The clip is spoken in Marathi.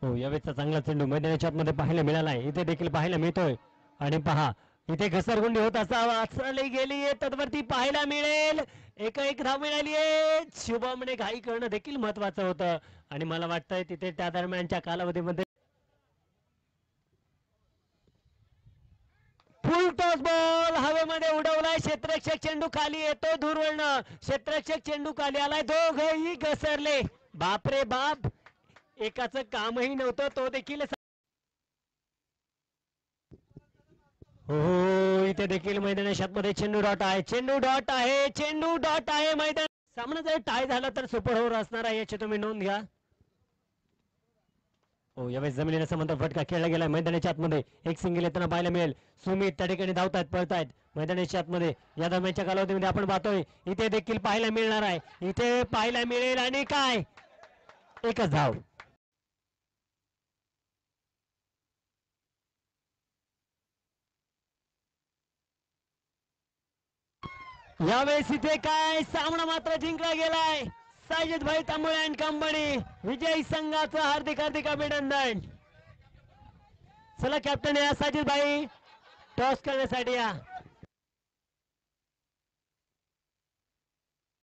हो, यावेळेचा चांगला चेंडू मैदानाच्या आतमध्ये पाहायला मिळालाय, इथे देखील पाहायला मिळतोय. आणि पहा इथे घसरगुंडी होत असावा, चढली गेली तत्वरती पाहायला मिळेल. एक धाव मिळाली आहे. शुभमने घाई करणं देखील महत्वाचं होतं आणि मला वाटतंय तिथे त्या दरम्यानच्या कालावधीमध्ये फुल टॉस बॉल हवेमध्ये उडवलाय. क्षेत्ररक्षक चेंडू खाली येतो दूरवळण. क्षेत्ररक्षक चेंडू खाली आलाय, दोघही घसरले. बापरे बाप, एकाचं कामही नव्हतं, तो देखील हो. इथे देखील मैदानाच्या मध्ये चेंडू डॉट आहे, चेंडू डॉट आहे, चेंडू डॉट आहे. मैदान सामना जर टाय झाला तर सुपर ओव्हर असणार आहे, याची तुम्ही नोंद घ्या. हो, यावेळेस जमिनीला समांतर फटका खेळला गेला मैदानाच्या आतमध्ये. एक सिंगल येताना पाहायला मिळेल. सुमित त्या ठिकाणी धावतायत, पळतायत मैदानाच्या आतमध्ये. या दरम्यानच्या कालावधीमध्ये आपण पाहतोय इथे देखील पाहायला मिळणार आहे, इथे पाहायला मिळेल. आणि काय, एकच धाव. यावेळेस इथे काय, सामना मात्र जिंकला गेलाय. साजिद भाई तांबळे अँड कंपनी विजयी संघाचं हार्दिक हार्दिक अभिनंदन. चला कॅप्टन या साजिद भाई, टॉस करण्यासाठी या.